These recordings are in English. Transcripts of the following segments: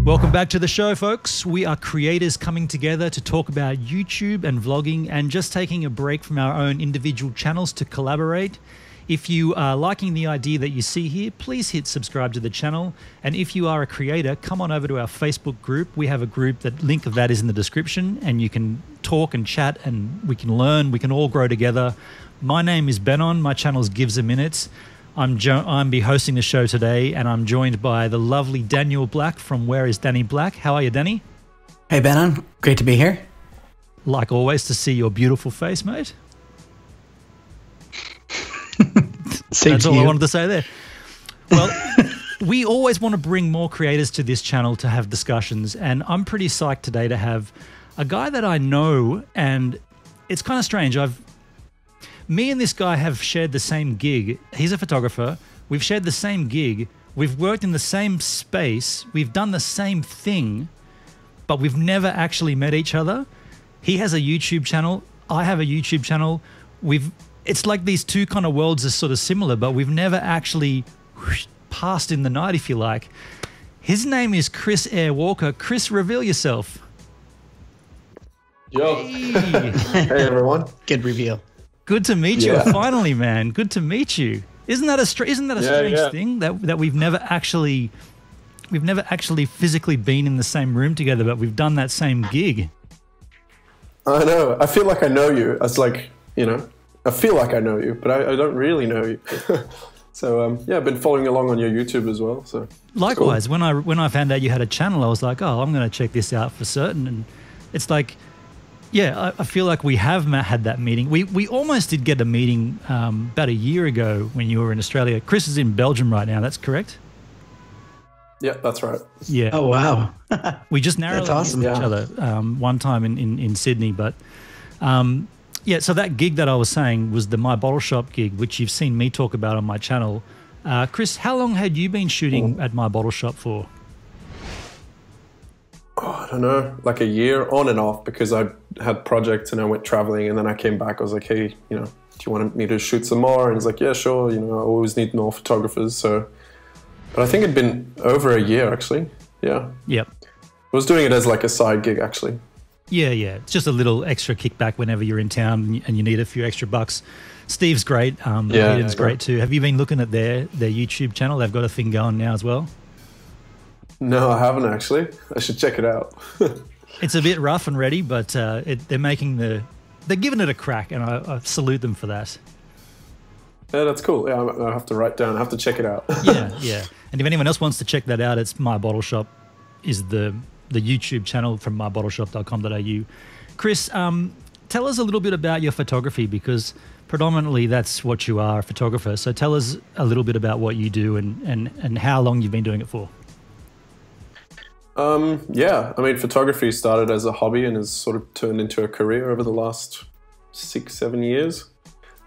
Welcome back to the show, folks. We are creators coming together to talk about YouTube and vlogging and just taking a break from our own individual channels to collaborate. If you are liking the idea that you see here, please hit subscribe to the channel. And if you are a creator, come on over to our Facebook group. We have a group that link of that is in the description, and you can talk and chat and we can learn. We can all grow together. My name is Benon. My channel is Gives a Minute. I'm be hosting the show today, and I'm joined by the lovely Daniel Black from Where is Danny Black? How are you, Danny? Hey, Benon. Great to be here. Like always, to see your beautiful face, mate. That's all I wanted to say there. Well, we always want to bring more creators to this channel to have discussions, and I'm pretty psyched today to have a guy that I know, and it's kind of strange. Me and this guy have shared the same gig. He's a photographer. We've shared the same gig. We've worked in the same space. We've done the same thing, but we've never actually met each other. He has a YouTube channel. I have a YouTube channel. It's like these two kind of worlds are sort of similar, but we've never actually passed in the night, if you like. His name is Chris Eyre-Walker. Chris, reveal yourself. Yo. Hey, hey everyone. Good reveal. Good to meet you. Finally, man. Good to meet you. Isn't that a strange thing that we've never actually physically been in the same room together, but we've done that same gig. I know. I feel like I know you. It's like, you know, I feel like I know you, but I don't really know you. So yeah, I've been following along on your YouTube as well. So likewise, cool. when I found out you had a channel, I was like, oh, I'm going to check this out for certain. And it's like, yeah, I feel like we have had that meeting. We almost did get a meeting about a year ago when you were in Australia. Chris is in Belgium right now. That's correct? Yeah, that's right. Yeah. Oh, wow. We just narrowly missed each other one time in Sydney. But yeah, so that gig that I was saying was the My Bottle Shop gig, which you've seen me talk about on my channel. Chris, how long had you been shooting at My Bottle Shop for? Oh, I don't know, like a year on and off, because I had projects and I went traveling, and then I came back. I was like, hey, you know, do you want me to shoot some more? And he's like, yeah, sure. You know, I always need more photographers. So, but I think it'd been over a year actually. Yeah. Yep. I was doing it as like a side gig actually. Yeah, yeah. It's just a little extra kickback whenever you're in town and you need a few extra bucks. Steve's great. Hayden's great too. Have you been looking at their YouTube channel? They've got a thing going now as well. No, I haven't actually. I should check it out. It's a bit rough and ready, but they're giving it a crack, and I salute them for that. Yeah, that's cool. Yeah, I have to write down. I have to check it out. Yeah. And if anyone else wants to check that out, it's My Bottle Shop is the YouTube channel from mybottleshop.com.au. Chris, tell us a little bit about your photography, because predominantly that's what you are, a photographer. So tell us a little bit about what you do and how long you've been doing it for. Yeah, I mean, photography started as a hobby and has sort of turned into a career over the last 6-7 years.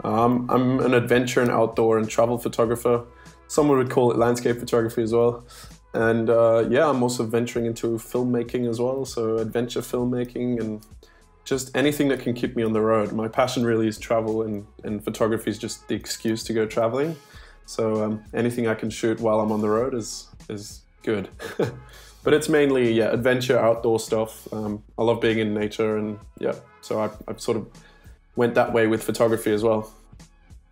I'm an adventure and outdoor and travel photographer. Someone would call it landscape photography as well. And yeah, I'm also venturing into filmmaking as well. So adventure filmmaking and just anything that can keep me on the road. My passion really is travel, and photography is just the excuse to go traveling. So anything I can shoot while I'm on the road is good. But it's mainly, yeah, adventure, outdoor stuff. I love being in nature, and yeah, so I've sort of went that way with photography as well.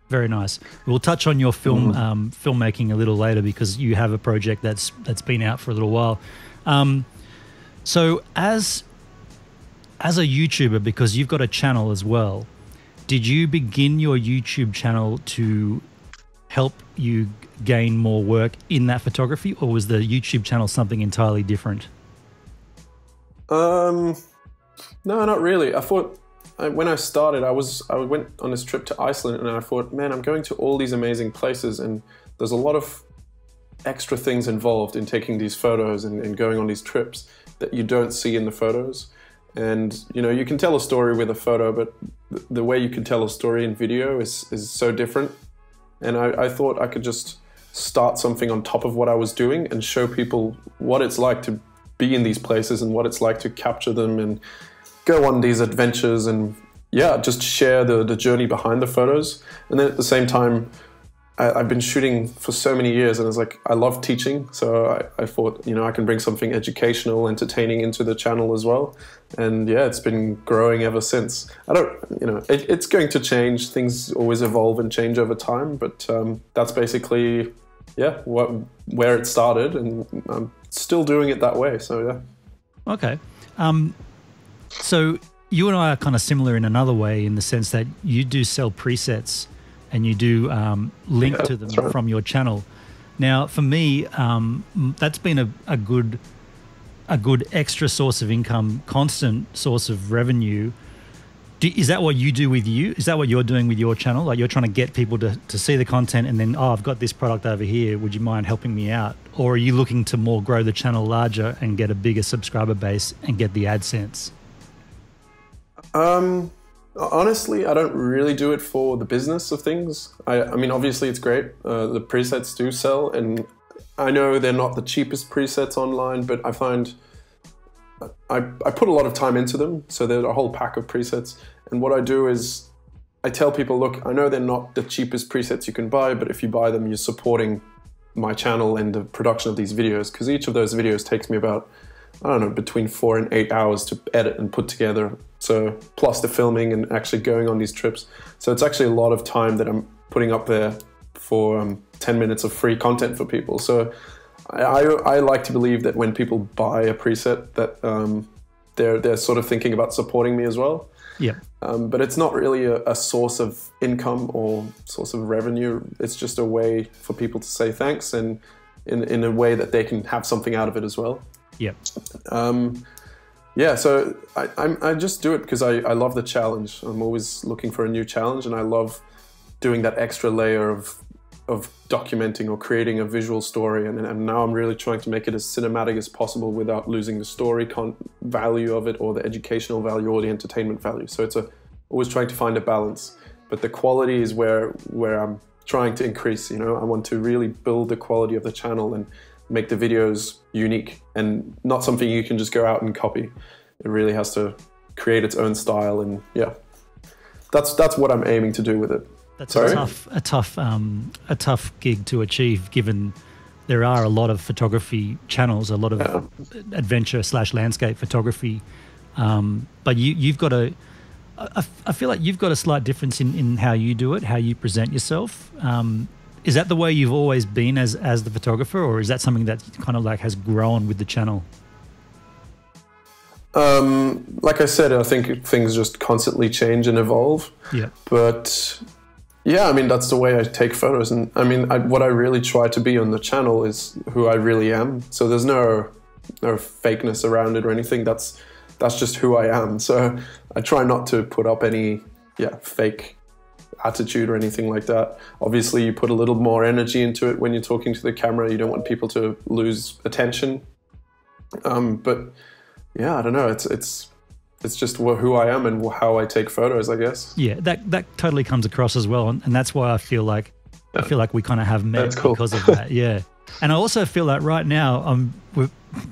Very nice. We'll touch on your filmmaking a little later, because you have a project that's been out for a little while. So as a YouTuber, because you've got a channel as well, did you begin your YouTube channel to help you gain more work in that photography, or was the YouTube channel something entirely different? No, not really. I thought when I started, I went on this trip to Iceland, and I thought, man, I'm going to all these amazing places, and there's a lot of extra things involved in taking these photos and going on these trips that you don't see in the photos. And you know, you can tell a story with a photo, but the way you can tell a story in video is so different. And I thought I could just start something on top of what I was doing and show people what it's like to be in these places and what it's like to capture them and go on these adventures, and yeah, just share the journey behind the photos. And then at the same time, I've been shooting for so many years, and it's like I love teaching, so I thought, I can bring something educational, entertaining into the channel as well. And yeah, it's been growing ever since. It's going to change. Things always evolve and change over time, but that's basically where it started, and I'm still doing it that way. So yeah. Okay. So you and I are kind of similar in another way, in the sense that you do sell presets and you do link to them from your channel. Now, for me, that's been a good extra source of income, constant source of revenue. Is that what you do with you? Is that what you're doing with your channel? Like, you're trying to get people to see the content, and then, I've got this product over here, would you mind helping me out? Or are you looking to more grow the channel larger and get a bigger subscriber base and get the AdSense? Honestly, I don't really do it for the business of things. I mean, obviously it's great. The presets do sell, and I know they're not the cheapest presets online, but I find I put a lot of time into them. So there's a whole pack of presets. And what I do is I tell people, look, I know they're not the cheapest presets you can buy, but if you buy them, you're supporting my channel and the production of these videos, because each of those videos takes me about, I don't know, between 4 and 8 hours to edit and put together. So plus the filming and actually going on these trips. So it's actually a lot of time that I'm putting up there for 10 minutes of free content for people. So I like to believe that when people buy a preset, that they're sort of thinking about supporting me as well. Yeah. But it's not really a source of income or source of revenue. It's just a way for people to say thanks, and in a way that they can have something out of it as well. Yep. So I just do it because I love the challenge. I'm always looking for a new challenge, and I love doing that extra layer of documenting or creating a visual story. And now I'm really trying to make it as cinematic as possible without losing the story value of it, or the educational value, or the entertainment value. So it's always trying to find a balance. But the quality is where I'm trying to increase. I want to really build the quality of the channel and make the videos unique and not something you can just go out and copy. It really has to create its own style, and that's what I'm aiming to do with it. That's a tough gig to achieve, given there are a lot of photography channels, a lot of adventure/landscape photography, but you've got I feel like you've got a slight difference in how you do it, how you present yourself. Is that the way you've always been as the photographer, or is that something that kind of like has grown with the channel? Like I said, I think things just constantly change and evolve. Yeah. But yeah, I mean, that's the way I take photos. And I mean, what I really try to be on the channel is who I really am. So there's no fakeness around it or anything. That's just who I am. So I try not to put up any fake attitude or anything like that. Obviously, you put a little more energy into it when you're talking to the camera. You don't want people to lose attention. But yeah, I don't know. It's just who I am and how I take photos, I guess. Yeah, that totally comes across as well, and that's why I feel like we kind of have met because of that. Yeah, and I also feel like right now we're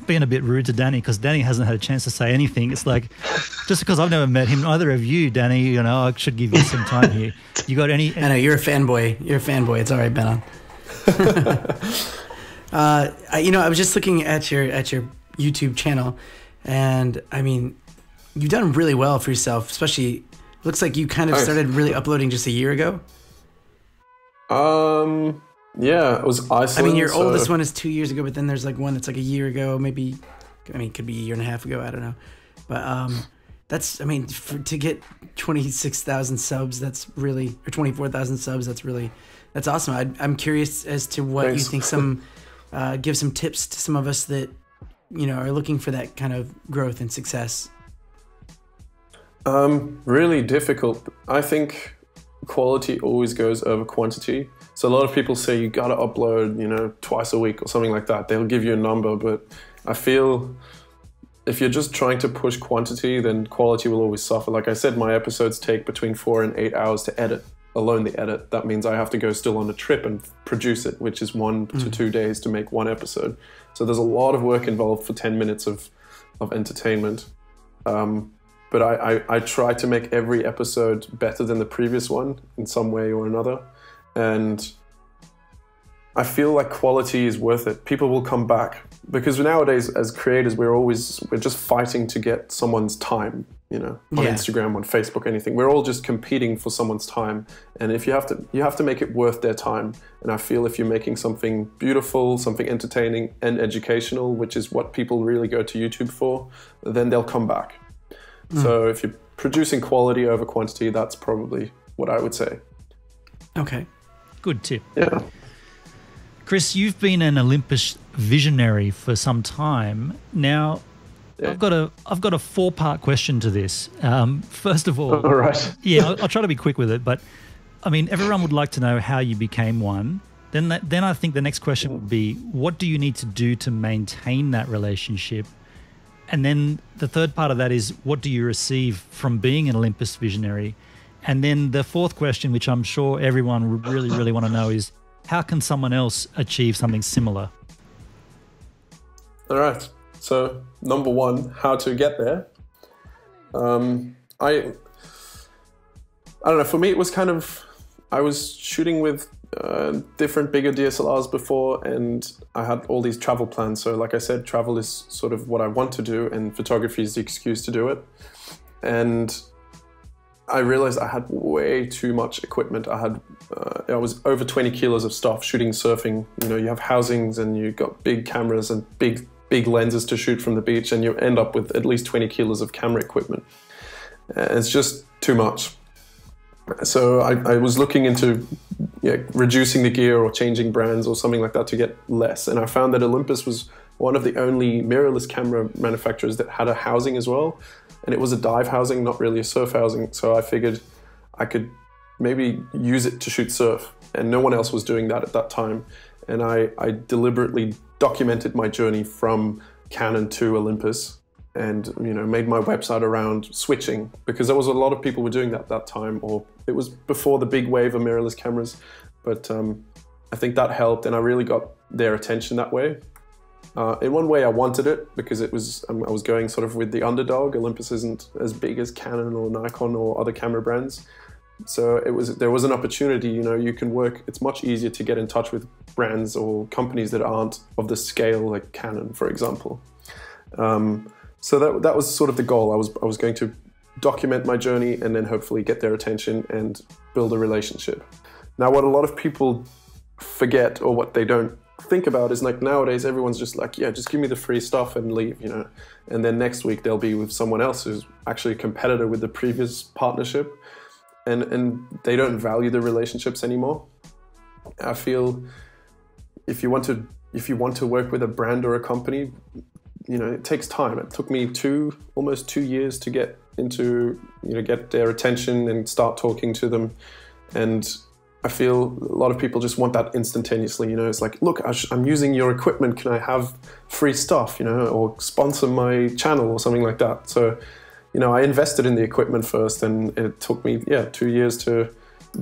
being a bit rude to Danny, because Danny hasn't had a chance to say anything. It's like, just because I've never met him, neither of you, Danny. I should give you some time here. You got any? I know you're a fanboy. It's all right, Ben. I was just looking at your YouTube channel, and I mean, you've done really well for yourself. Especially, looks like you kind of started really uploading just a year ago. Yeah, it was Iceland. I mean, your oldest one is 2 years ago, but then there's like one that's like a year ago, maybe. I mean, it could be a year and a half ago. I don't know, but that's. I mean, to get 26,000 subs, that's really, or 24,000 subs, that's awesome. I'm curious as to what you think. Give some tips to some of us that are looking for that kind of growth and success. Really difficult. I think quality always goes over quantity. So a lot of people say you got to upload, twice a week or something like that. They'll give you a number, but I feel if you're just trying to push quantity, then quality will always suffer. Like I said, my episodes take between 4 and 8 hours to edit. Alone the edit. That means I have to go still on a trip and produce it, which is 1 to 2 days to make one episode. So there's a lot of work involved for 10 minutes of entertainment. But I try to make every episode better than the previous one in some way or another. And I feel like quality is worth it. People will come back, because nowadays as creators, we're just fighting to get someone's time, you know, on Instagram, on Facebook, anything. We're all just competing for someone's time. And if you have to make it worth their time. And I feel if you're making something beautiful, something entertaining and educational, which is what people really go to YouTube for, then they'll come back. So if you're producing quality over quantity, that's probably what I would say. Okay. Good tip. Yeah. Chris, you've been an Olympus Visionary for some time. Now, I've got a 4-part question to this. First of all, right. I'll try to be quick with it, but I mean, everyone would like to know how you became one. Then I think the next question would be, what do you need to do to maintain that relationship? And then the third part of that is, what do you receive from being an Olympus Visionary? And then the fourth question, which I'm sure everyone would really, really want to know, is how can someone else achieve something similar? All right. So number one, how to get there. I don't know. For me, it was kind of, I was shooting with different bigger DSLRs before, and I had all these travel plans. So like I said, travel is sort of what I want to do, and photography is the excuse to do it. And I realized I had way too much equipment. I was over 20 kilos of stuff shooting surfing. You know, you have housings and you've got big cameras and big lenses to shoot from the beach, and you end up with at least 20 kilos of camera equipment. It's just too much. So I was looking into reducing the gear or changing brands or something like that to get less. And I found that Olympus was one of the only mirrorless camera manufacturers that had a housing as well. And it was a dive housing, not really a surf housing. So I figured I could maybe use it to shoot surf. And no one else was doing that at that time. And I deliberately documented my journey from Canon to Olympus, and made my website around switching, because there was a lot of people were doing that at that time, or it was before the big wave of mirrorless cameras. But I think that helped, and I really got their attention that way. In one way I wanted it, because I was going sort of with the underdog. Olympus isn't as big as Canon or Nikon or other camera brands. So there was an opportunity, you can work, it's much easier to get in touch with brands or companies that aren't of the scale like Canon, for example. So that was sort of the goal. I was going to document my journey and then hopefully get their attention and build a relationship. Now, what a lot of people forget, or what they don't think about, is like nowadays everyone's just like, yeah, just give me the free stuff and leave, and then next week they'll be with someone else who's actually a competitor with the previous partnership, and they don't value the relationships anymore. I feel if you want to work with a brand or a company, it takes time. It took me almost 2 years to get into, get their attention and start talking to them. And I feel a lot of people just want that instantaneously. It's like, look, I'm using your equipment. Can I have free stuff, or sponsor my channel or something like that? So, I invested in the equipment first, and it took me, 2 years to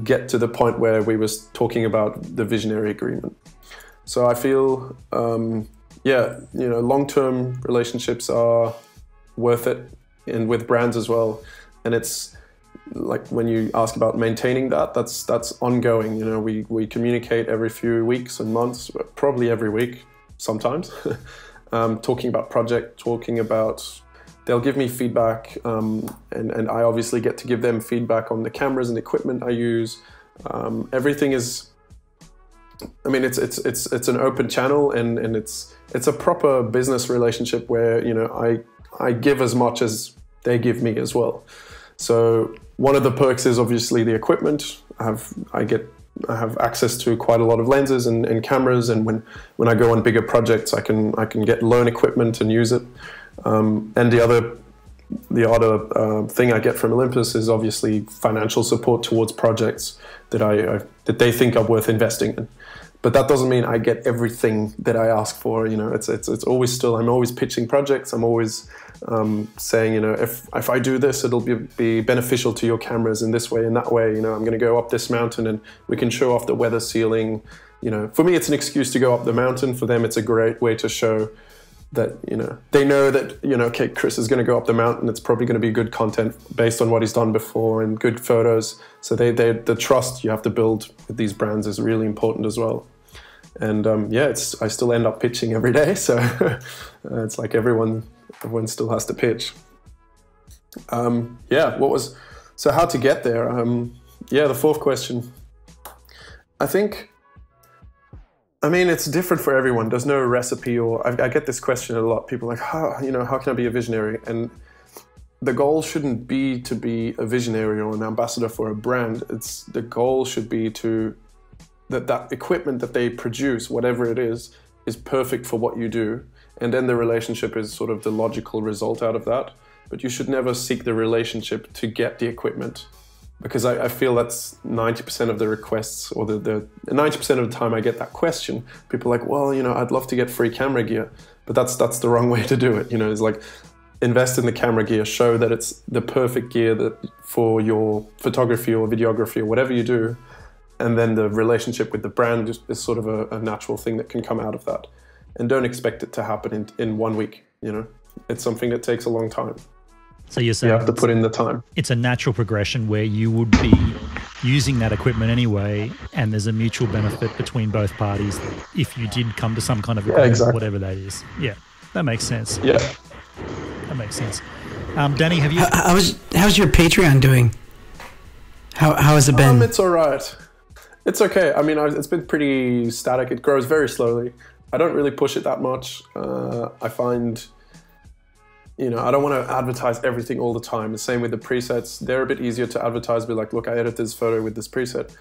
get to the point where we was talking about the Visionary agreement. So I feel, long-term relationships are worth it, and with brands as well. And it's like, when you ask about maintaining that's ongoing. We communicate every few weeks and months, probably every week sometimes, talking about they'll give me feedback, and I obviously get to give them feedback on the cameras and equipment I use. Everything is, it's an open channel, and it's a proper business relationship where, I give as much as they give me as well. So one of the perks is obviously the equipment. I have access to quite a lot of lenses and cameras, and when I go on bigger projects, I can get loan equipment and use it. And the other thing I get from Olympus is obviously financial support towards projects that they think are worth investing in. But that doesn't mean I get everything that I ask for. It's always still, I'm always pitching projects. I'm always saying, if I do this, it'll be beneficial to your cameras in this way and that way. I'm going to go up this mountain and we can show off the weather sealing. For me, it's an excuse to go up the mountain. For them, it's a great way to show that, they know that, okay, Chris is going to go up the mountain. It's probably going to be good content based on what he's done before and good photos. So the trust you have to build with these brands is really important as well. And I still end up pitching every day. So it's like everyone still has to pitch. So how to get there? The fourth question. I mean, it's different for everyone. There's no recipe, or I get this question a lot. People are like, how can I be a visionary? And the goal shouldn't be to be a visionary or an ambassador for a brand. The goal should be that equipment that they produce, whatever it is perfect for what you do. And then the relationship is sort of the logical result out of that. But you should never seek the relationship to get the equipment. Because I feel that's 90% of the requests, or the 90% of the time I get that question. People are like, well, I'd love to get free camera gear, but that's the wrong way to do it. It's like, invest in the camera gear, show that it's the perfect gear for your photography or videography or whatever you do, and then the relationship with the brand is sort of a natural thing that can come out of that. And don't expect it to happen in 1 week. It's something that takes a long time. So you're saying you have to put in the time. It's a natural progression where you would be using that equipment anyway, and there's a mutual benefit between both parties if you did come to some kind of agreement, exactly. Whatever that is. Yeah, that makes sense. Yeah, that makes sense. Danny, have you? How's your Patreon doing? How has it been? It's all right. It's okay. I mean, it's been pretty static. It grows very slowly. I don't really push it that much. I find. I don't want to advertise everything all the time. The same with the presets. They're a bit easier to advertise, be like, look, I edited this photo with this preset.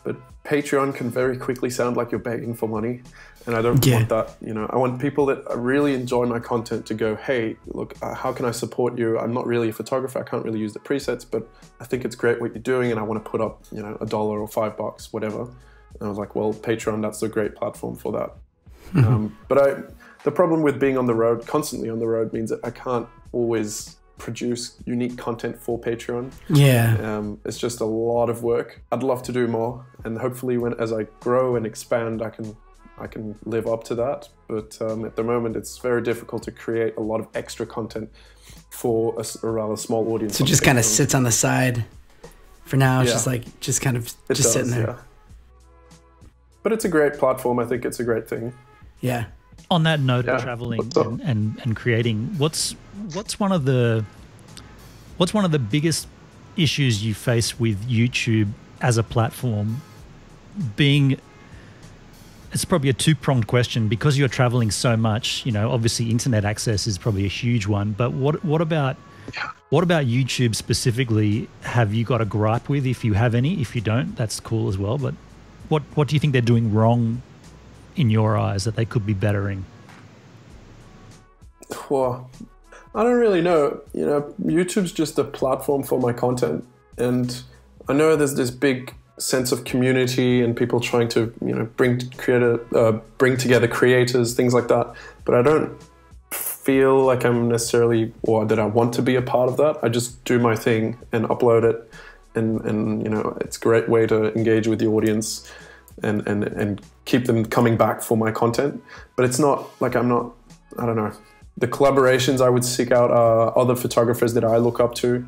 But Patreon can very quickly sound like you're begging for money. And I don't want that. I want people that really enjoy my content to go, hey, look, how can I support you? I'm not really a photographer. I can't really use the presets, but I think it's great what you're doing. And I want to put up, $1 or $5, whatever. And I was like, well, Patreon, that's a great platform for that. The problem with being constantly on the road, means that I can't always produce unique content for Patreon. Yeah. It's just a lot of work. I'd love to do more, and hopefully as I grow and expand, I can live up to that. But at the moment, it's very difficult to create a lot of extra content for a rather small audience. So it just kind of sits on the side for now. It's just kind of sitting there. Yeah. But it's a great platform. I think it's a great thing. Yeah. On that note of traveling and creating, what's one of the biggest issues you face with YouTube as a platform? It's probably a two-pronged question, because you're traveling so much. Obviously internet access is probably a huge one. But what about YouTube specifically? Have you got a gripe with? If you have any, if you don't, that's cool as well. But what do you think they're doing wrong in your eyes that they could be bettering? Well, I don't really know. YouTube's just a platform for my content, and I know there's this big sense of community and people trying to bring together creators, things like that. But I don't feel like I'm necessarily, or that I want to be a part of that. I just do my thing and upload it, and it's a great way to engage with the audience and keep them coming back for my content. But it's not like I don't know. The collaborations I would seek out are other photographers that I look up to,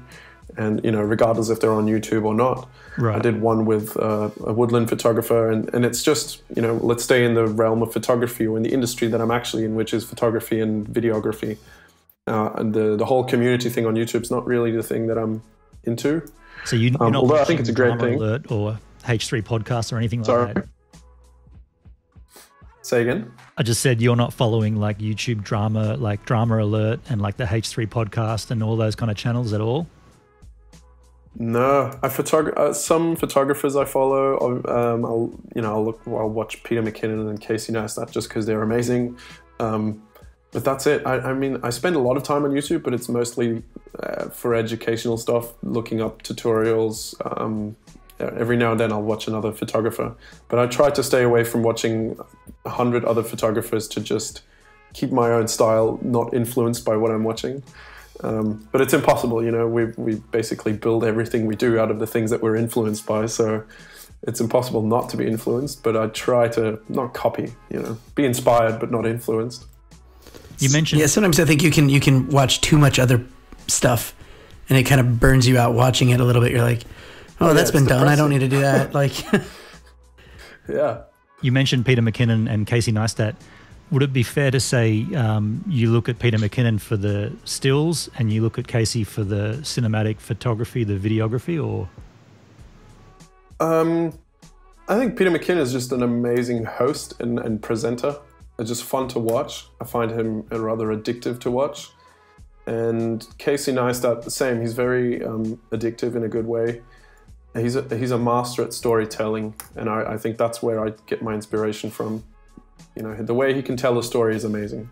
and regardless if they're on YouTube or not. Right. I did one with a woodland photographer, and it's just let's stay in the realm of photography, or in the industry that I'm actually in, which is photography and videography. And the whole community thing on YouTube is not really the thing that I'm into. So you're not although I think it's a great thing. Alert or H3 podcast or anything like that? Say again? I just said you're not following like YouTube drama, like Drama Alert and like the H3 podcast and all those kind of channels at all? No, some photographers I follow. I'll watch Peter McKinnon and Casey Neistat just because they're amazing. But that's it. I mean, I spend a lot of time on YouTube, but it's mostly for educational stuff, looking up tutorials. Every now and then I'll watch another photographer, but I try to stay away from watching 100 other photographers to just keep my own style, not influenced by what I'm watching. But it's impossible, we basically build everything we do out of the things that we're influenced by. So it's impossible not to be influenced, but I try to not copy, be inspired, but not influenced. You mentioned, sometimes I think you can watch too much other stuff and it kind of burns you out watching it a little bit. You're like, oh, that's been done. I don't need to do that. Like, yeah. You mentioned Peter McKinnon and Casey Neistat. Would it be fair to say you look at Peter McKinnon for the stills and you look at Casey for the cinematic photography, the videography, or? I think Peter McKinnon is just an amazing host and presenter. It's just fun to watch. I find him rather addictive to watch. And Casey Neistat, the same. He's very addictive in a good way. He's a master at storytelling, and I think that's where I get my inspiration from. You know, the way he can tell a story is amazing.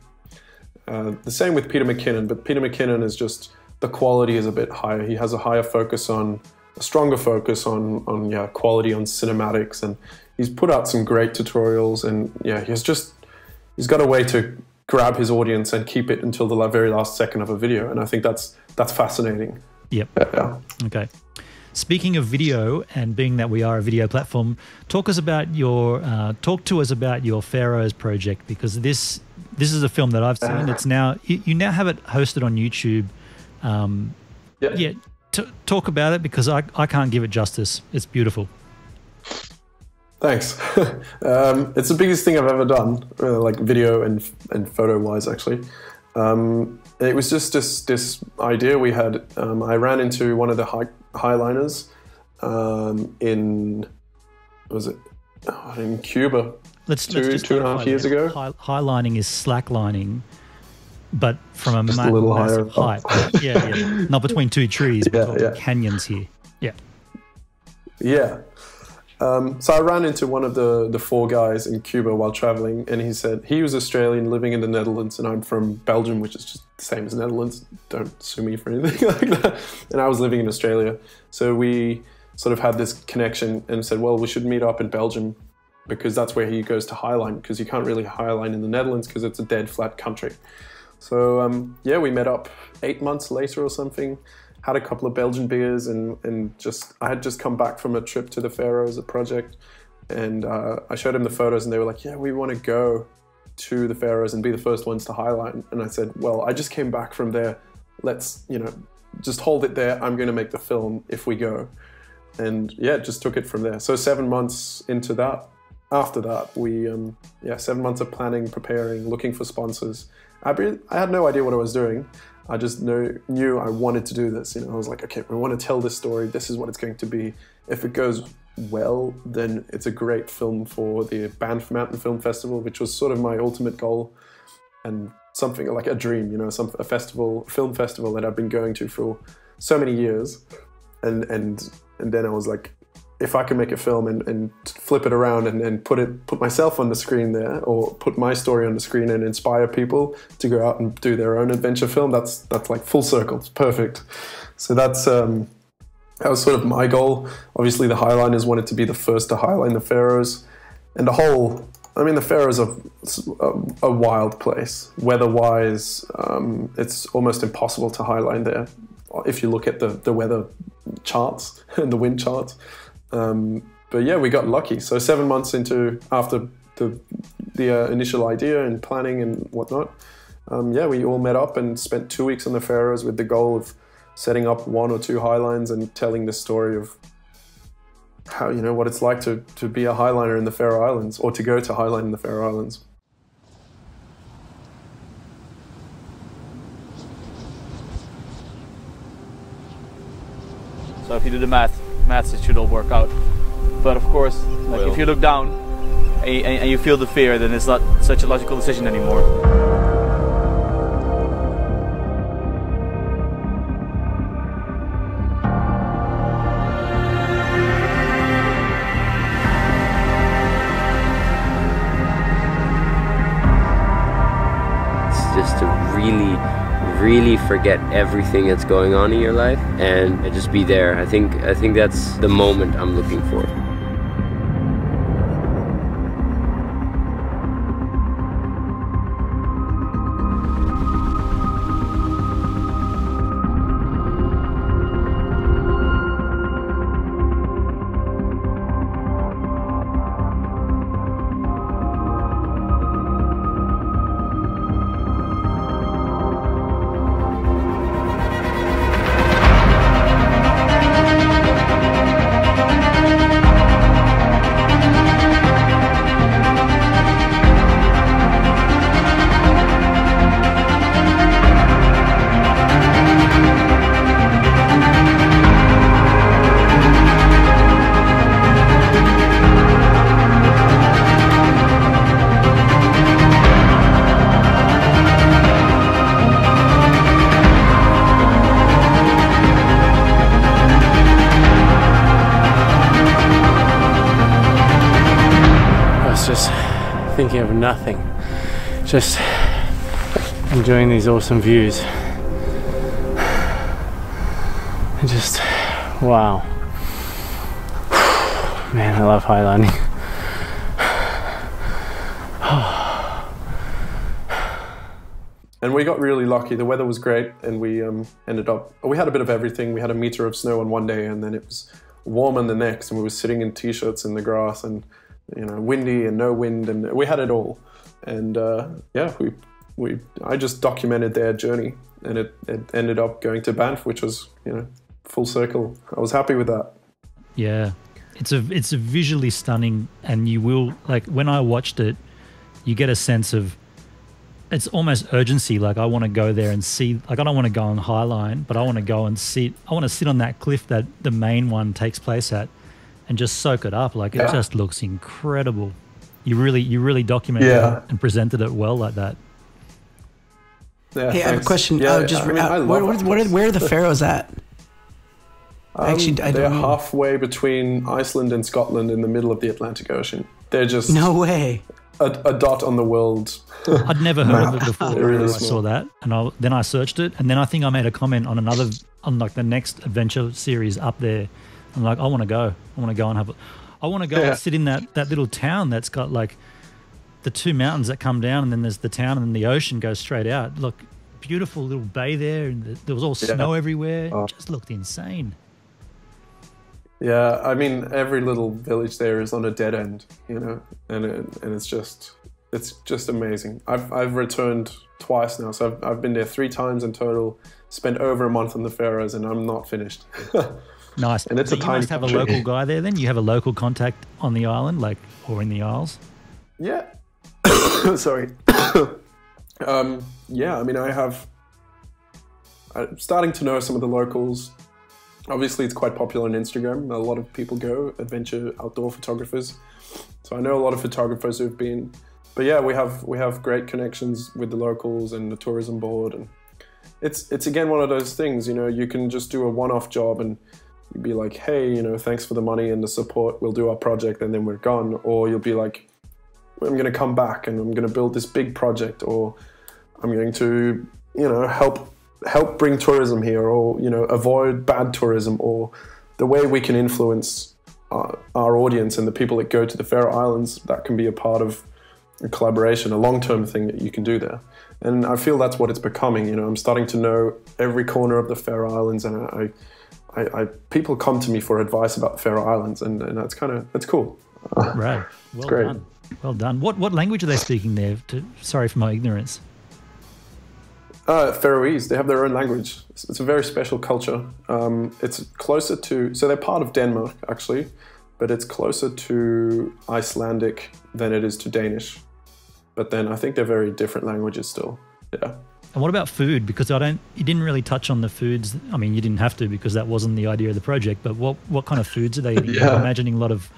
The same with Peter McKinnon, but Peter McKinnon is just, the quality is a bit higher. He has a stronger focus on quality, on cinematics, and he's put out some great tutorials, and yeah, he's got a way to grab his audience and keep it until the very last second of a video, and I think that's fascinating. Yep. Yeah. Okay. Speaking of video, and being that we are a video platform, talk to us about your Faroes project, because this is a film that I've seen. It's now you now have it hosted on YouTube. Talk about it, because I can't give it justice. It's beautiful. Thanks. It's the biggest thing I've ever done, like video and photo wise, actually. It was just this idea we had. I ran into one of the highliners in Cuba two and a half years ago. Highlining is slacklining, but from a little massive higher height. Yeah. Not between two trees, but canyons here. Yeah. Yeah. So I ran into one of the four guys in Cuba while traveling, and he said he was Australian living in the Netherlands, and I'm from Belgium, which is just the same as Netherlands. Don't sue me for anything like that. And I was living in Australia. So we sort of had this connection and said, well, we should meet up in Belgium, because that's where he goes to highline, because you can't really highline in the Netherlands because it's a dead flat country. So we met up 8 months later or something. Had a couple of Belgian beers, and I had just come back from a trip to the Faroes, a project, and I showed him the photos, and they were like, yeah, we want to go to the Faroes and be the first ones to highlight. And I said, well, I just came back from there. Let's, just hold it there. I'm going to make the film if we go. And yeah, just took it from there. So 7 months into that, after that, we, 7 months of planning, preparing, looking for sponsors. I had no idea what I was doing. I just knew I wanted to do this. I was like, okay, we want to tell this story. This is what it's going to be. If it goes well, then it's a great film for the Banff Mountain Film Festival, which was sort of my ultimate goal, and something like a dream, a film festival that I've been going to for so many years. And then I was like, if I can make a film and flip it around and put myself on the screen there, or put my story on the screen and inspire people to go out and do their own adventure film, that's like full circle. It's perfect. So that was sort of my goal. Obviously, the highliners wanted to be the first to highline the Faroes, and the Faroes are a wild place. Weather-wise, it's almost impossible to highline there if you look at the weather charts and the wind charts. But yeah, we got lucky. So 7 months after the initial idea and planning and whatnot, we all met up and spent 2 weeks on the Faroes with the goal of setting up 1 or 2 highlines and telling the story of how, what it's like to be a highliner in the Faroe Islands, or to go to highline in the Faroe Islands. So if you do the maths, it should all work out. But of course, if you look down and you feel the fear, then it's not such a logical decision anymore. It's just to really forget everything that's going on in your life and just be there. I think that's the moment I'm looking for. nothing. Just enjoying these awesome views. And just, wow. Man, I love highlining. And we got really lucky. The weather was great, and we we had a bit of everything. We had a meter of snow on one day, and then it was warm on the next, and we were sitting in t-shirts in the grass, and windy and no wind, and we had it all. And yeah, I just documented their journey, and it ended up going to Banff, which was full circle. I was happy with that. Yeah, it's a visually stunning, and you will, like, when I watched it, you get a sense of, it's almost urgency. Like, I want to go there and see, like, I don't want to go on Highline, but I want to go and sit. I want to sit on that cliff that the main one takes place at and just soak it up. Like, it just looks incredible. You really documented it and presented it well like that. Yeah, hey, I have a question. Where are the Faroes at? They're halfway between Iceland and Scotland in the middle of the Atlantic Ocean. They're just... No way. A dot on the world. I'd never heard of it before. Really I saw that, and then I searched it, and then I think I made a comment on like the next adventure series up there. I'm like, I want to go and have I want to go and sit in that little town that's got like the two mountains that come down, and then there's the town, and then the ocean goes straight out. Look, beautiful little bay there, and there was all snow everywhere. It just looked insane. Yeah, I mean, every little village there is on a dead end, and it's just amazing. I've returned twice now, so I've been there 3 times in total. Spent over a month in the Faroes, and I'm not finished. Nice. And it's you must have a local guy there. Then you have a local contact on the island, like, or in the Isles. Yeah. Sorry. Yeah, I mean, I'm starting to know some of the locals. Obviously, it's quite popular on Instagram. A lot of people go, adventure outdoor photographers. So I know a lot of photographers who've been. But yeah, we have great connections with the locals and the tourism board. And it's again one of those things, you can just do a one-off job and you'd be like, hey, thanks for the money and the support. We'll do our project and then we're gone. Or you'll be like, I'm going to come back and I'm going to build this big project, or I'm going to, help bring tourism here, or avoid bad tourism, or the way we can influence our audience and the people that go to the Faroe Islands. That can be a part of a collaboration, a long-term thing that you can do there. And I feel that's what it's becoming. I'm starting to know every corner of the Faroe Islands, and I people come to me for advice about the Faroe Islands, and that's cool. Right. Well great. Done. Well done. What language are they speaking there? Sorry for my ignorance. Faroese, they have their own language. It's a very special culture. It's closer to, so they're part of Denmark actually, but it's closer to Icelandic than it is to Danish. But then I think they're very different languages still. Yeah. And what about food? Because you didn't really touch on the foods. I mean, you didn't have to because that wasn't the idea of the project. But what kind of foods are they eating? Yeah. I'm imagining a lot of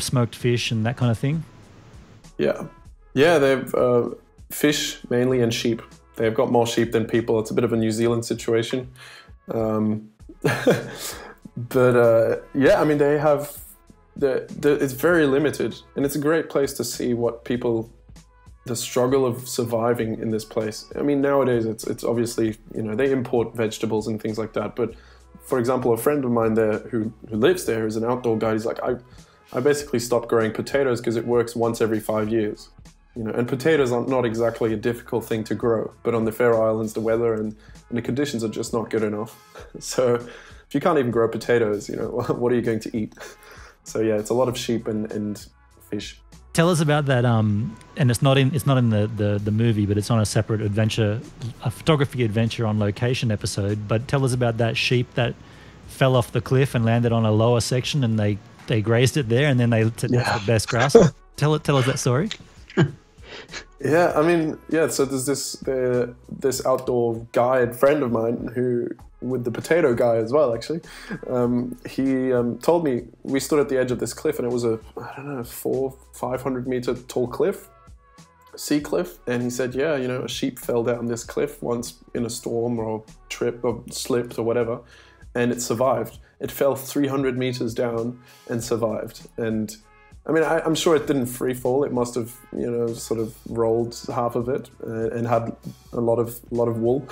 smoked fish and that kind of thing. Yeah, they've fish mainly and sheep. They've got more sheep than people. It's a bit of a New Zealand situation. But yeah, I mean, they have it's very limited, and it's a great place to see the struggle of surviving in this place. I mean, nowadays it's obviously, they import vegetables and things like that. But for example, a friend of mine there who lives there is an outdoor guide. He's like, I basically stopped growing potatoes because it works once every 5 years. And potatoes are not exactly a difficult thing to grow, but on the Faroe Islands, the weather and the conditions are just not good enough. So if you can't even grow potatoes, what are you going to eat? So yeah, it's a lot of sheep and fish. Tell us about that. And it's not in the movie, but it's on a separate adventure, a photography adventure on location episode. But tell us about that sheep that fell off the cliff and landed on a lower section, and they grazed it there, and then they said that's the best grass. Tell us that story. Yeah, I mean, so there's this outdoor guide friend of mine who, with the potato guy as well, actually, he told me, we stood at the edge of this cliff, and it was a 400-500 meter tall cliff, sea cliff, and he said, yeah, a sheep fell down this cliff once in a storm or trip or slipped or whatever, and it survived. It fell 300 meters down and survived. And I mean, I'm sure it didn't free fall. It must have, sort of rolled half of it and had a lot of wool.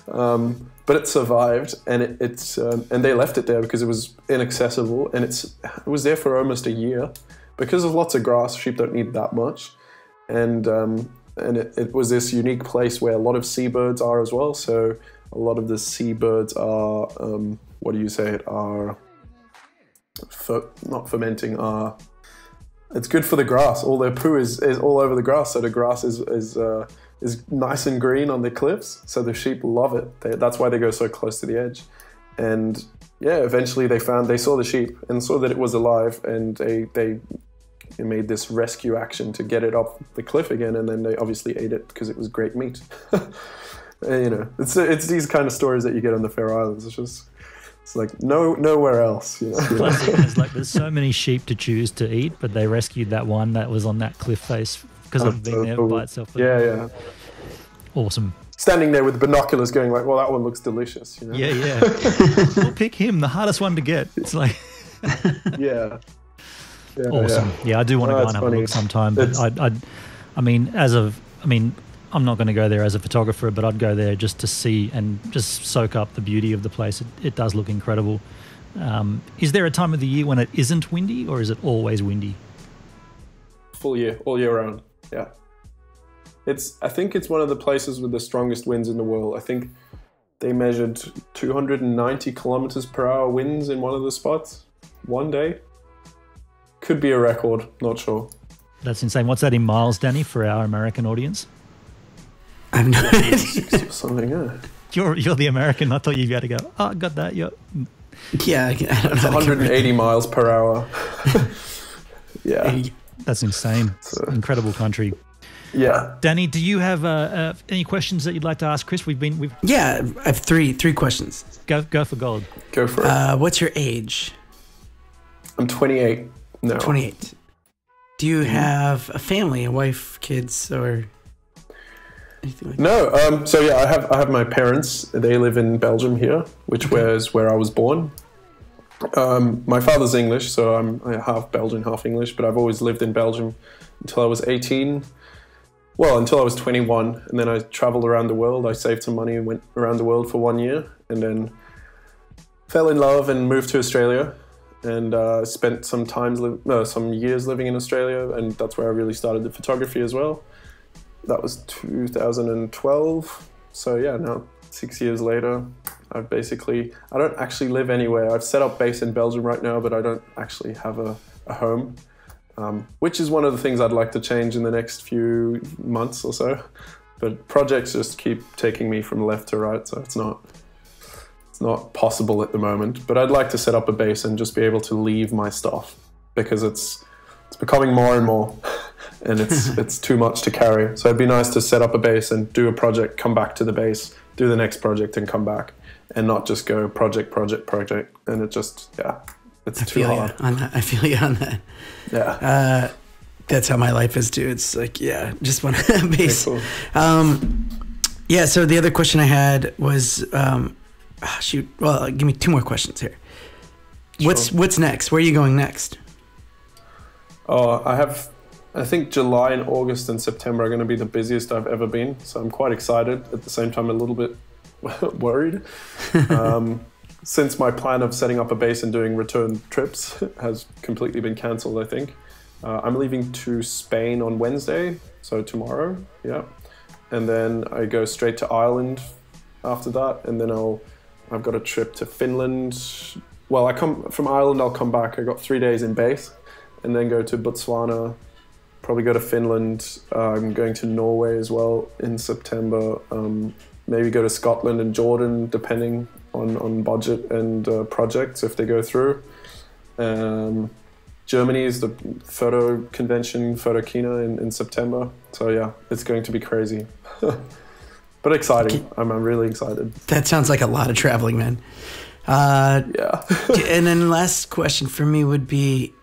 But it survived, and and they left it there because it was inaccessible, and it was there for almost a year. Because there's lots of grass, sheep don't need that much, and it was this unique place where a lot of seabirds are as well. So a lot of the seabirds are not fermenting. It's good for the grass. All their poo is all over the grass, so the grass is nice and green on the cliffs. So the sheep love it. That's why they go so close to the edge. And yeah, eventually they saw the sheep and saw that it was alive, and they made this rescue action to get it off the cliff again, and then they obviously ate it because it was great meat. And, it's these kind of stories that you get on the Faroe Islands. It's like nowhere else. There's so many sheep to choose to eat, but they rescued that one that was on that cliff face because of being there by itself. Yeah. Awesome. Standing there with binoculars going like, well, that one looks delicious. Yeah. We'll pick him, the hardest one to get. It's like... Yeah. Awesome. Yeah, I do want to go and have a look sometime. But I'm not going to go there as a photographer, but I'd go there just to see and just soak up the beauty of the place. It does look incredible. Is there a time of the year when it isn't windy, or is it always windy? Full year, all year round. Yeah. I think it's one of the places with the strongest winds in the world. I think they measured 290 kilometers per hour winds in one of the spots one day. Could be a record, not sure. That's insane. What's that in miles, Danny, for our American audience? I have no idea. 60 or something, yeah. You're the American. I thought you'd be able to go, oh, I got that. Yeah, I don't know. 180 miles per hour. Yeah. That's insane. Incredible country. Yeah. Danny, do you have any questions that you'd like to ask Chris? Yeah, I have three questions. Go for gold. Go for it. What's your age? I'm 28 now. 28. Do you have a family, a wife, kids, or anything like that? No. So yeah, I have my parents. They live in Belgium here, which was where I was born. My father's English, so I'm half Belgian, half English, but I've always lived in Belgium until I was 18. Well, until I was 21, and then I traveled around the world. I saved some money and went around the world for 1 year, and then fell in love and moved to Australia, and spent some years living in Australia, and that's where I really started the photography as well. That was 2012. So yeah, now 6 years later, I don't actually live anywhere. I've set up base in Belgium right now, but I don't actually have a home. Which is one of the things I'd like to change in the next few months or so. But projects just keep taking me from left to right, so it's not possible at the moment. But I'd like to set up a base and just be able to leave my stuff, because it's becoming more and more, and it's too much to carry. So it'd be nice to set up a base and do a project, come back to the base, do the next project and come back, and not just go project, and it just, yeah. It's too hard. I feel you on that. Yeah. That's how my life is too. It's like, yeah, just want a base. Cool. Yeah, so the other question I had was, well, give me two more questions here. Sure. What's next? Where are you going next? Oh, I think July and August and September are going to be the busiest I've ever been. So I'm quite excited. At the same time, a little bit worried. Since my plan of setting up a base and doing return trips has completely been cancelled, I think. I'm leaving to Spain on Wednesday, so tomorrow, yeah. And then I go straight to Ireland after that, and then I've got a trip to Finland. Well, I come from Ireland, I'll come back. I got 3 days in base, and then go to Botswana, probably go to Finland. I'm going to Norway as well in September. Maybe go to Scotland and Jordan, depending on budget and projects if they go through. Germany is the photo convention, Photokina in September. So yeah, it's going to be crazy. But exciting. I'm really excited. That sounds like a lot of traveling, man. Yeah. And then last question for me would be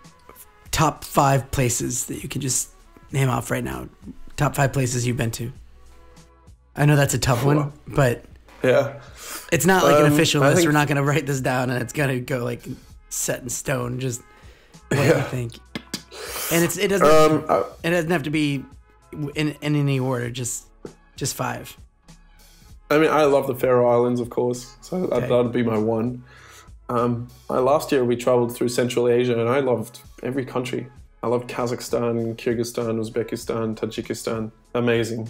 top 5 places that you could just name off right now. Top 5 places you've been to. I know that's a tough one, but yeah, it's not like an official list. We're not going to write this down and it's going to go like set in stone. Just what do you think? And it doesn't it doesn't have to be in any order, just 5. I mean, I love the Faroe Islands, of course, so that would be my one. Last year we traveled through Central Asia, and I loved every country. I loved Kazakhstan, Kyrgyzstan, Uzbekistan, Tajikistan. Amazing.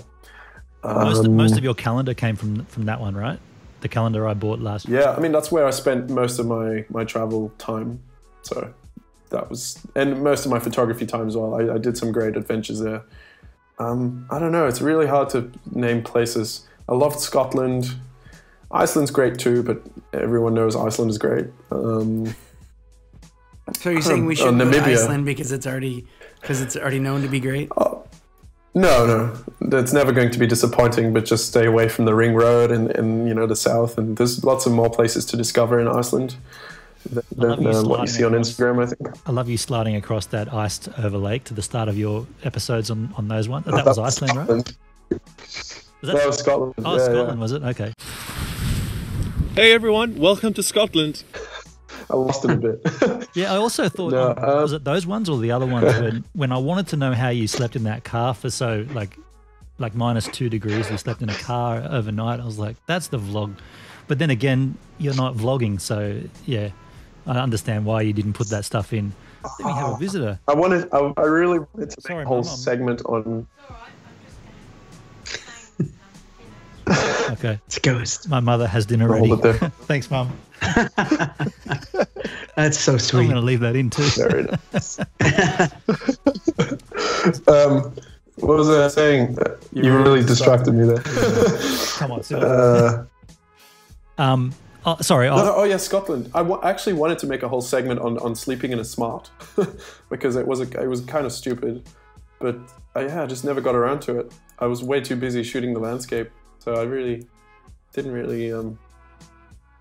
Most of your calendar came from that one, right? The calendar I bought last year. Yeah, I mean, that's where I spent most of my travel time. So that was, and most of my photography time as well. I did some great adventures there. I don't know, it's really hard to name places. I loved Scotland. Iceland's great too, but everyone knows Iceland is great. So you're saying we should go to Iceland because it's already known to be great? No, it's never going to be disappointing. But just stay away from the Ring Road and the south. And there's lots of more places to discover in Iceland than what you see on Instagram, I think. I love you sliding across that iced overlake to the start of your episodes on those ones. That was Iceland, Scotland. Right? That was Scotland. Oh, yeah, Scotland, was it? Okay. Hey everyone, welcome to Scotland. I lost it a bit. Yeah, I also thought, was it those ones or the other ones when I wanted to know how you slept in that car for like -2 degrees, you slept in a car overnight. I was like, that's the vlog. But then again, you're not vlogging, so yeah, I understand why you didn't put that stuff in. Let me have a visitor. I really wanted to make a whole segment on... Okay. It's a ghost. My mother has dinner ready. Thanks, Mum. That's so sweet. I'm going to leave that in too. Very nice. What was I saying? You really distracted me there. Come on, sorry. Oh yeah, Scotland. I actually wanted to make a whole segment on sleeping in a smart because it was kind of stupid, but I just never got around to it. I was way too busy shooting the landscape. So I really didn't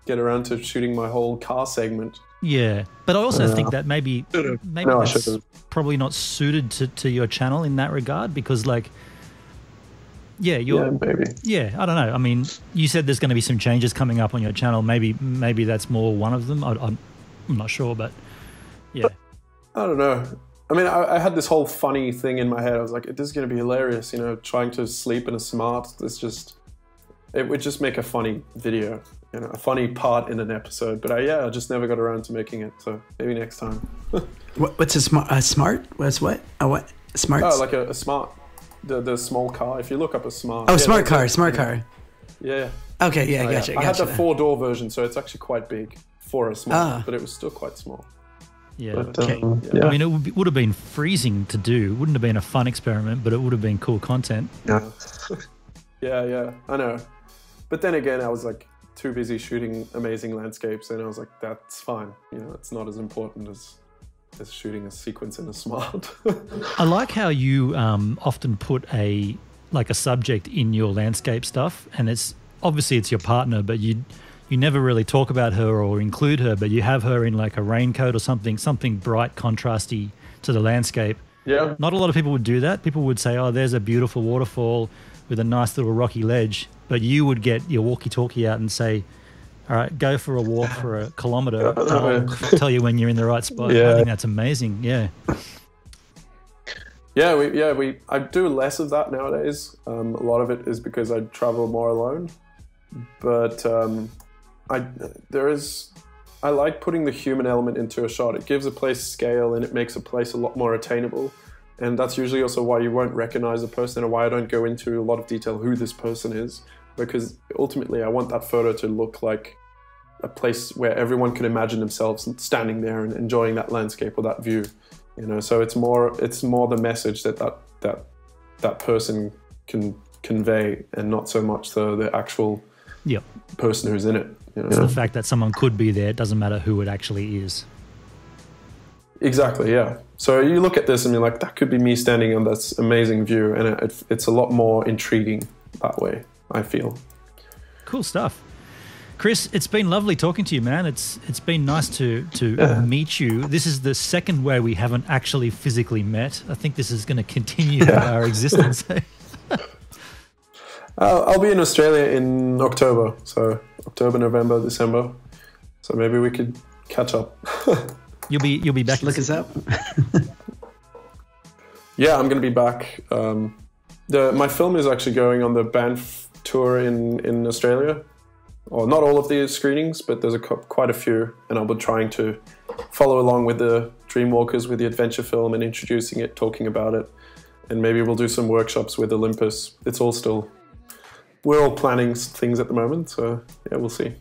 get around to shooting my whole car segment. Yeah, but I also think that maybe that's probably not suited to your channel in that regard because, like, maybe. Yeah, I don't know. I mean, you said there's going to be some changes coming up on your channel. Maybe that's more one of them. I'm not sure, but yeah. I don't know. I mean, I had this whole funny thing in my head. I was like, this is going to be hilarious, trying to sleep in a smart. It would just make a funny video, a funny part in an episode. But I just never got around to making it. So maybe next time. What's a smart? What's what? What? Smart? Oh, like a smart, the small car. If you look up a smart. Oh, smart car. Yeah. Okay, yeah, gotcha. I had the 4-door version, so it's actually quite big for a smart, but it was still quite small. Yeah. But, okay. I mean, it would have been freezing to do. It wouldn't have been a fun experiment, but it would have been cool content. Yeah, I know. But then again, I was like too busy shooting amazing landscapes, and I was like, that's fine. It's not as important as shooting a sequence in a smart. I like how you often put a subject in your landscape stuff, and it's obviously it's your partner, but you never really talk about her or include her, but you have her in like a raincoat or something bright, contrasty to the landscape. Yeah. Not a lot of people would do that. People would say, oh, there's a beautiful waterfall with a nice little rocky ledge, but you would get your walkie-talkie out and say, all right, go for a walk for a kilometre. I'll tell you when you're in the right spot. Yeah. I think that's amazing. Yeah. I do less of that nowadays. A lot of it is because I travel more alone, but I like putting the human element into a shot. It gives a place scale and it makes a place a lot more attainable. And that's usually also why you won't recognize a person, or why I don't go into a lot of detail who this person is, because ultimately I want that photo to look like a place where everyone can imagine themselves standing there and enjoying that landscape or that view. So it's more the message that person can convey, and not so much the actual person who's in it. It's the fact that someone could be there. It doesn't matter who it actually is. Exactly, yeah. So you look at this and you're like, that could be me standing on this amazing view, and it's a lot more intriguing that way, I feel. Cool stuff. Chris, it's been lovely talking to you, man. It's been nice to meet you. This is the second way we haven't actually physically met. I think this is going to continue our existence. I'll be in Australia in October, so October, November, December. So maybe we could catch up. You'll be back. Look us up. Yeah, I'm going to be back. My film is actually going on the Banff tour in Australia. Or not all of the screenings, but there's quite a few, and I'll be trying to follow along with the Dreamwalkers with the adventure film and introducing it, talking about it, and maybe we'll do some workshops with Olympus. We're all planning things at the moment, so yeah, we'll see.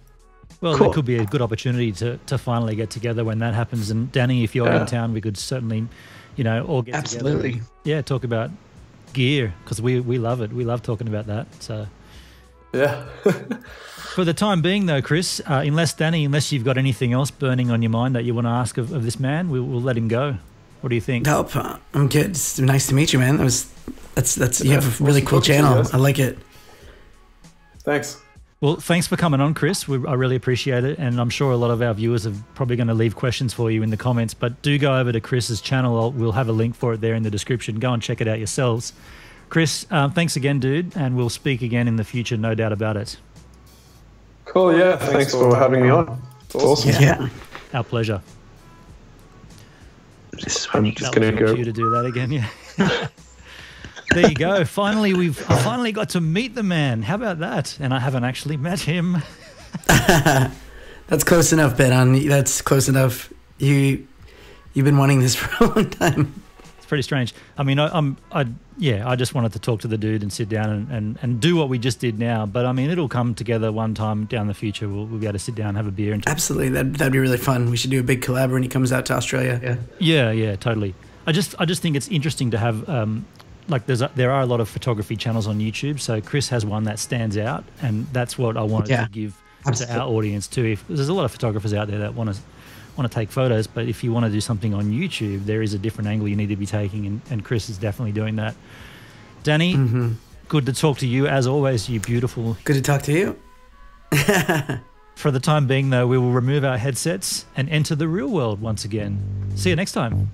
Well, cool. That could be a good opportunity to finally get together when that happens. And Danny, if you're in town, we could certainly, all get together. And, talk about gear, because we love it. We love talking about that. So yeah. For the time being, though, Chris, unless you've got anything else burning on your mind that you want to ask of this man, we'll let him go. What do you think? Nope, I'm good. It's nice to meet you, man. That's you have a really cool channel. I like it. Thanks. Well, thanks for coming on, Chris. I really appreciate it, and I'm sure a lot of our viewers are probably going to leave questions for you in the comments. But do go over to Chris's channel. We'll have a link for it there in the description. Go and check it out yourselves. Chris, thanks again, dude, and we'll speak again in the future, no doubt about it. Cool, yeah. Thanks for having me on. It's awesome. Yeah. Our pleasure. I'm just going to go. You to do that again, yeah. There you go. Finally, I finally got to meet the man. How about that? And I haven't actually met him. That's close enough, Ben. That's close enough. You've been wanting this for a long time. It's pretty strange. I mean, I just wanted to talk to the dude and sit down and do what we just did now. But I mean, it'll come together one time down the future. We'll be able to sit down, have a beer, and talk. Absolutely. That'd be really fun. We should do a big collab when he comes out to Australia. Yeah, totally. I just think it's interesting to have. There are a lot of photography channels on YouTube, so Chris has one that stands out, and that's what I wanted to give to our audience too. If there's a lot of photographers out there that want to take photos, but if you want to do something on YouTube, there is a different angle you need to be taking, and Chris is definitely doing that. Danny, good to talk to you as always. You beautiful. Good to talk to you. For the time being, though, we will remove our headsets and enter the real world once again. See you next time.